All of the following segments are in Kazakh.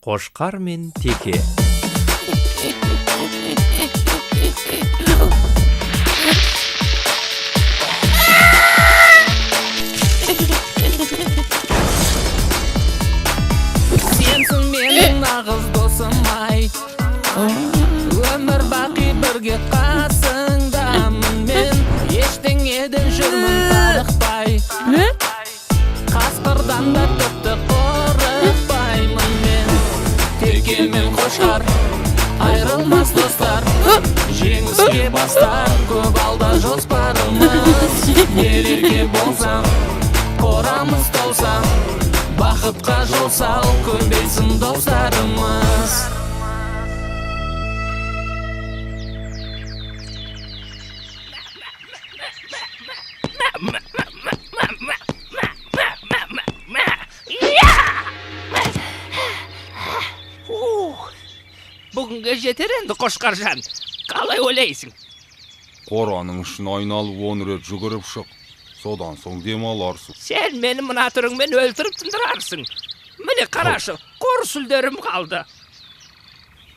Қошқар мен Теке. Сенсің менің нағыз досым-ай, өмір бақи бірге қасыңдамын мен, ештеңеден жүрмін тарықпай, қасқырдан да тіпті қорықпаймын мен. Теке мен Қошқар айрылмас достар, жеңіске бастар көп алда жоспарымыз. Берерге болсам, қорамыз толсам, бақытқа жол сал, көбейсін достарымыз. Бүгінге жетер енді Қошқаржан. Қалай ойлайсың? Қораның ішін айналып 10 рет жүгіріп шық. Содан соң демаларсың. Сен мені мына түріңмен өлтіріп тындырарсың. Міне қарашы, қор сүлдерім қалды.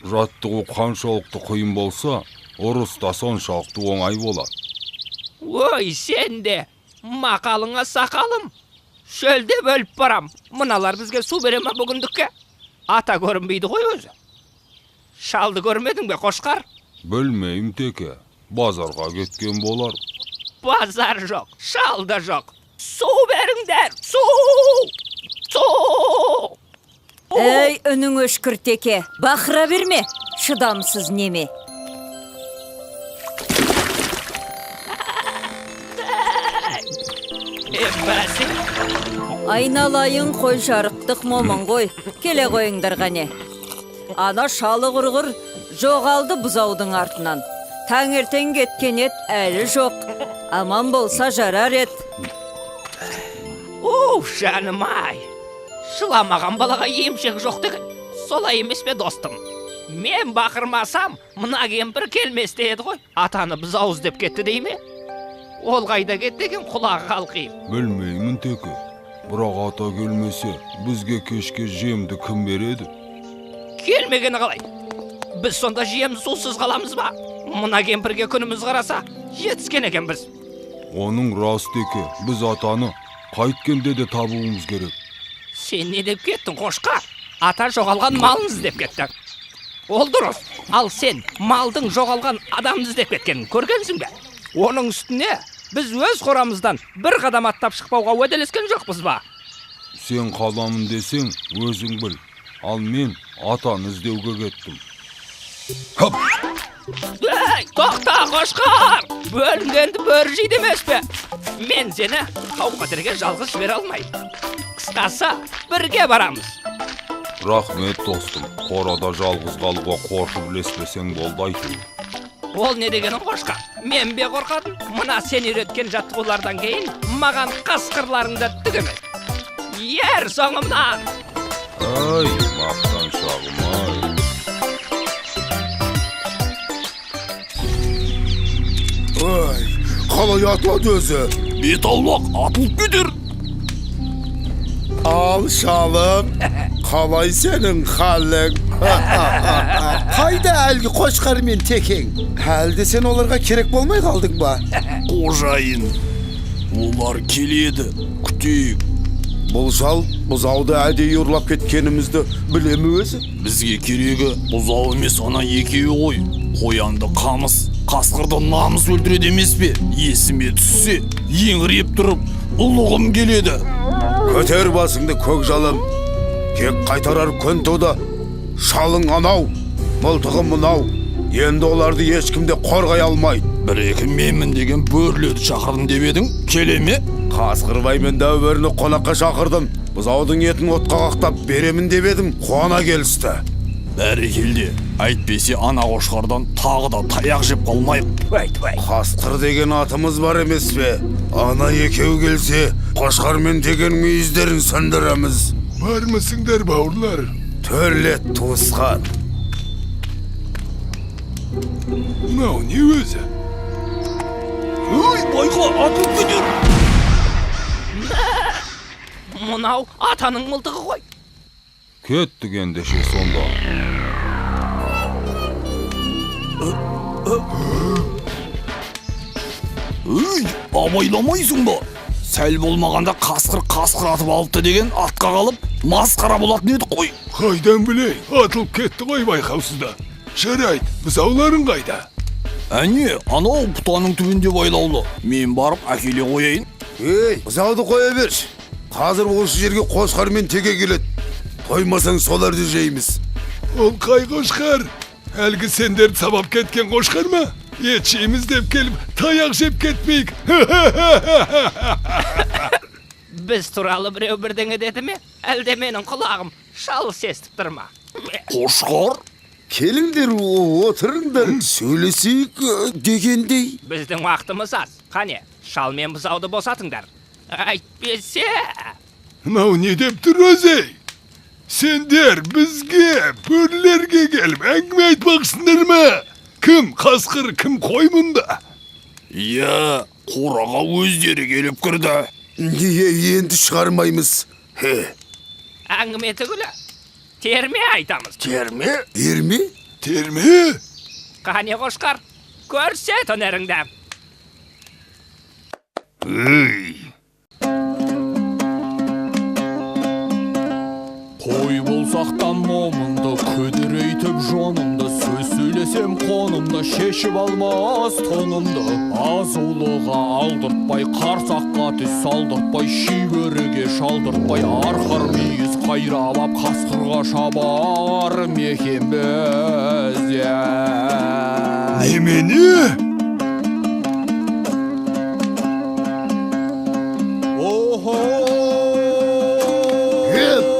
Жаттығу қаншалықты қиын болса, ұрыс та соншалықты оңай болады. Ой, сен де мақалыңа сақалым. Шөлде бөліп барам. Мыналар бізге су бере ма бүгіндікке? Ата көрінбейді ғой өзі. Шалды көрмедің бе, Қошқар? Білмеймін, Теке. Базарға кеткен болар. Базар жоқ, шал да жоқ. Су беріңдер, су! Су! Ей, үнің өшкір, Теке. Бақыра берме, шыдамсыз неме. Бәсің. Айналайын қой жарықтық момын ғой. Келе қойыңдар ғане. Ана шалы құрғыр жоғалды бұзаудың артынан. Таңертең кеткен ет әлі жоқ. Аман болса жарар ет. Жаным-ай. Шыламаған балаға емшек жоқ деген. Солай емес пе, достым? Мен бақырмасам, мына кемпір келместе еді ғой. Атаны бұзауыз деп кетті дей ме? Ол қайда кетті деген құлағы қалқиып. Білмеймін, Теке. Бірақ ата келмесе, бізге кешке жемді кім береді? Келмегені қалай? Біз сонда жем сусыз қаламыз ба? Мына кемпірге күніміз қараса, жетіскен екен біз. Оның рас, Теке. Біз атаны қайткенде де табуымыз керек. Сен не деп кеттің, Қошқар? Ата жоғалған малын іздеп кетті. Ол дұрыс. Ал сен малдың жоғалған адамды іздеп кеткенін көргенсің бе? Оның үстіне біз өз қорамыздан бір қадам аттап шықпауға уәделескен жоқпыз ба? Сен қаламын десең, өзің біл. Ал мен атаны іздеуге кеттім. Хоп! Ей, тоқта, Қошқар! Бөлінгенді бөрі жейді емес пе? Мен сені қауқатерге жалғыз жібере алмаймын. Қысқасы, бірге барамыз. Рахмет, достым. Қорада жалғыз қалуға қорқып ілеспесең болды айту. Ол не дегенің, Қошқар? Мен бе қорқадым? Мына сен үйреткен жаттығулардан кейін маған қасқырларыңды түгемес. Ер соңымнан! Ай, мақтаншағым, ай. Ой, қалай атылады өзі? Бет аулақ атылып кетер. Ал шалым, қалай сенің халің? Қайда әлгі Қошқар мен Текең? Әлде сен оларға керек болмай қалдың ба? Қожайын, олар келеді, күтейік. Бұл шал бұзауды әдейі ұрлап кеткенімізді білемі өзі? Бізге керегі бұзау емес, ана екеуі ғой. Қоянды қамыс, қасқырды намыс өлтіреді емес пе? Есіме түссе, еңіреп тұрып, ұлығым келеді. Көтер басыңды көк жалым. Кек қайтарар күн туды. Шалың анау, мылтығым мынау. Енді оларды ешкімде қорғай алмайды. Бір-екі менмін деген бөрлерді шақырдым деп едің, келе ме? Қасқырбай мен дәуіріні қонаққа шақырдым. Бұзаудың етін отқа қақтап беремін деп едім, қуана келісті. Бәрекелде, әйтпесе ана Қошқардан тағы да таяқ жеп қалмайық. Қасқыр деген атымыз бар емес пе? Ана екеу келсе, Қошқар мен деген мүйіздерін сындырамыз. Бармысыңдар, бауырлар? Төрлет туысқан. Мынау не өзі? Ой, байқа, атылып кетер. Мынау атаның мылтығы ғой. Kettik endeşe sonda. Ey, абайламайсың ба? Сәл болмағанда қасқыр атып алыпты деген атқа қалып, масқара болатын едік қой. Қайдан білейін, атылып кетті ғой байқаусызда. Жарайды, бұзауларың қайда? Әне, анау бұтаның түбінде байлаулы. Мен барып әкеле қояйын. Ей, бұзауды қоя берші. Қазір осы жерге қошқар мен теке келеді. Тоймасаң соларды жейміз. Ол қай қошқар? Әлгі сендерді сабап кеткен қошқар ма? Ет жейміз деп келіп, таяқ жеп кетмейік. Біз туралы біреу бірдеңе деді ме? Әлде менің құлағым шалыс естіп тұр ма? Қошқар? Келіңдер, отырыңдар, сөйлесейік дегендей. Біздің уақытымыз аз. Қане, шал мен бұзауды босатыңдар. Әйтпесе... Мынау не деп тұр өзі? Сендер бізге, бөрлерге келіп, әңгіме айтпақсыңдар ма? Кім қасқыр, кім қой мұнда? Иә, қораға өздері келіп кірді. Енді шығармаймыз. Әңгіме түгілі. Терме айтамыз. Терме? Ерме? Терме? Қане қошқар, көрсет өнеріңді. Қой болсақтан момынды көдірейтіп жонымды, сөз сөйлесем қонымды, шешіп алмас тонымды. Азулыға алдыртпай, қарсаққа түс салдыртпай, шибөріге шалдыртпай, арқар мүйіз қайрап ап қасқырға шабар мекен біз. Немене?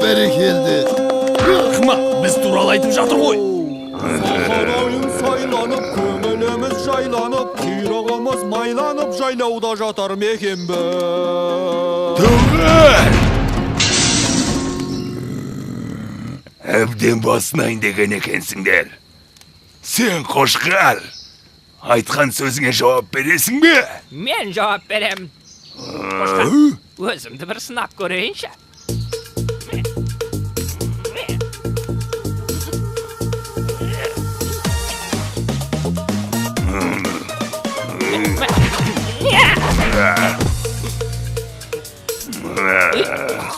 Бәрекелді. Қыма, біз туралы айтып жатыр ғой. Сахарайын сайланып, көңіліміз жайланып, құйрығымыз майланып, жайлауда жатар мекен біз. Тұғыр! Әбден басынайын деген екенсіңдер. Сен қошқар, айтқан сөзіңе жауап бересің бе? Мен жауап берем. Қошқар, өзімді бір сынап көрейінші.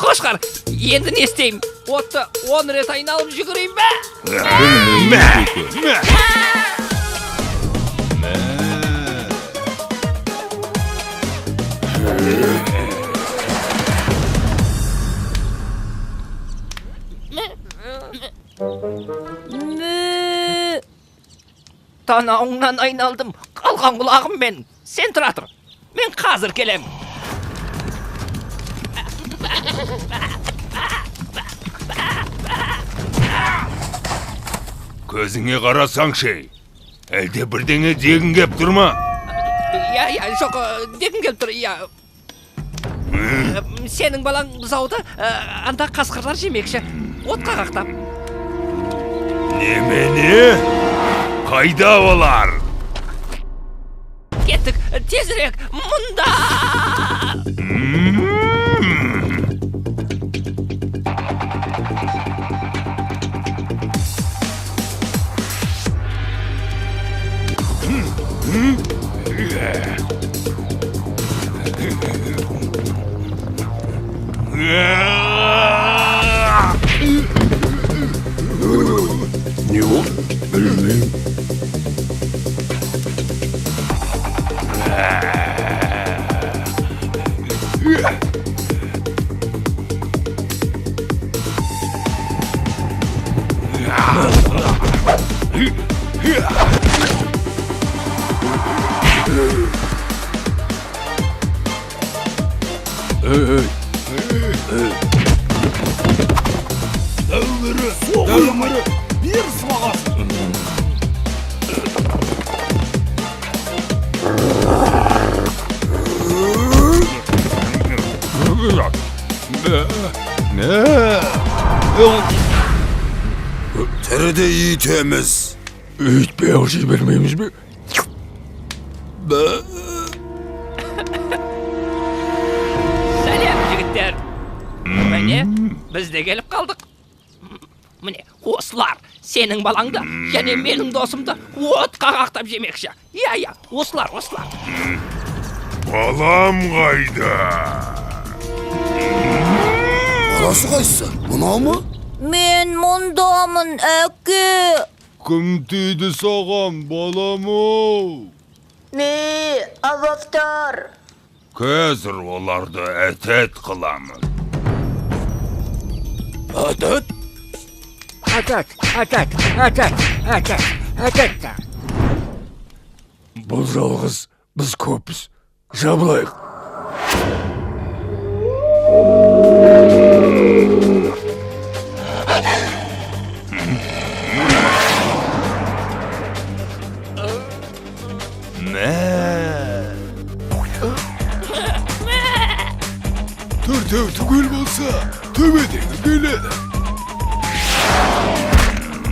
Қошқар, енді не істеймін? Отты 10 рет айналып жүгірейін бе? Танауыңнан айналдым, қалған құлағым мен. Сен тұра тұр, мен қазір келем. Көзіңе қарасаңшы, әлде бірдеңе дегін кеп тұрма? Я, жоқ, дегім келіп тұр, я. Сенің балаң бұзауды анда қасқырлар жемекші, отқа қақтап. Немене? Қайда олар? Кеттік, тезірек, мұнда! Не ол? Білмеймін. Дәулірі, бір сыбағасын. Тіріде етеміз. Үйтпей алжи бермейміз бе? Сәлем, жігіттер. Міне, біз де келіп қалдық. міне осылар сенің балаңды және менің досымды отқа қақтап жемекші. Иә, осылар. Балам қайда? Баласы қайсы? Мынау ма? Мен мұндамын, әке. Кім тиді саған, балам-ау? Азаптар. Қазір оларды әтет қыламын. Әтет? Әтет. Бұл жалғыз біз көпіз. Жабылайық. Төртеу түгел болса, төбедегі келеді.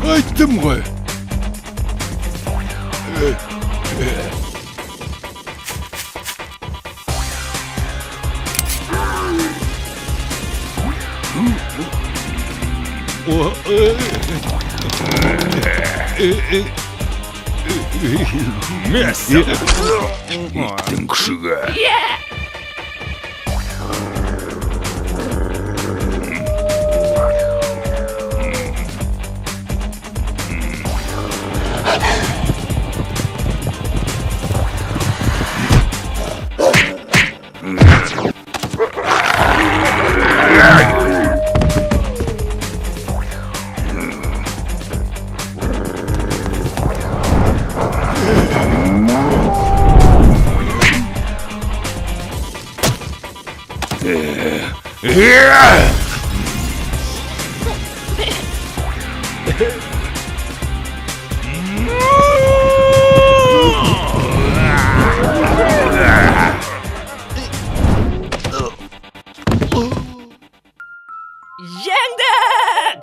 Айттым ғой. Мәссі! Иттің күшігі. Жеңдік!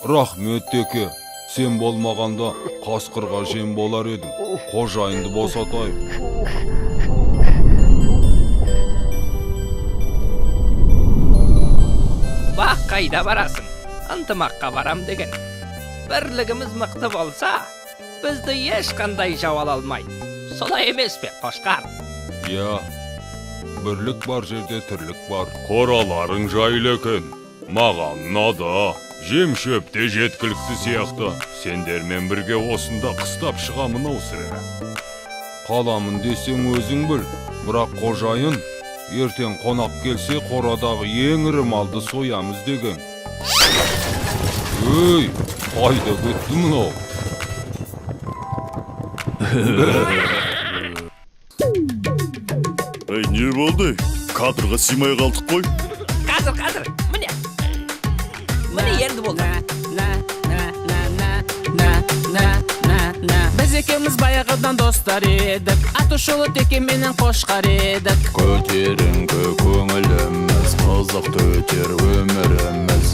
Рахмет теке, сен болмағанда қасқырға жем болар едім. Қожайынды босатайын. Бақ қайда барасың? Ынтымаққа барам деген. Бірлігіміз мықты болса, бізді ешқандай жау ала алмайды. Солай емес пе, Қошқар? Я, бірлік бар жерде тірлік бар. Қораларың жайлы екен. Маған ұнады. Жем шөпте жеткілікті сияқты. Сендермен бірге осында қыстап шығамын аусыра. Қаламын десең өзің біл. Бірақ қожайын, ертең қонақ келсе қорадағы ең ірі малды соямыз деген. Өй, қайда кетті мынау? Не болды? Кадрға симай қалдық қой. Қазір, міне енді болды. Біз екеуміз баяғыдан достар едік, Атышулы теке менен Қошқар едік. Көтеріңкі көңіліміз, қызықты өтер өміріміз.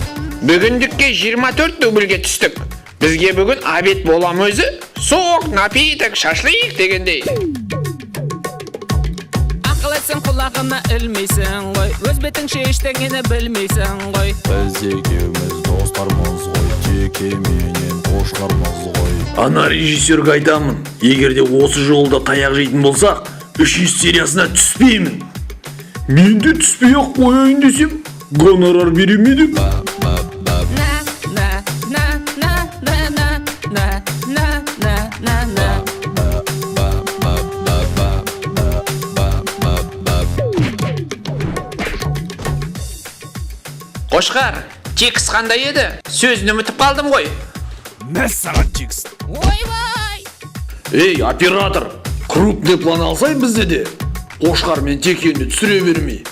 Бүгіндікке 24 дубльге түстік. Бізге бүгін обед болам өзі, соқ, напиток, шашлык дегендей. Ақыл етсең құлағына ілмейсің ғой, өз бетіңше ештеңені білмейсің ғой. Біз екеуміз достармыз ғой, теке менен Қошқармыз ғой. Ана режиссерге айтамын, егерде осы жолда таяқ жейтін болсақ, 3 сериясына түспеймін. Мен де түспей ақ қояйын десем, гонорар беремеді. Қошқар, текст қандай еді? Сөзін ұмытып қалдым ғой. Мәссаған текст. Ойбай! Ей, оператор, крупный план алсай бізде де. Қошқар мен текені түсіре бермей.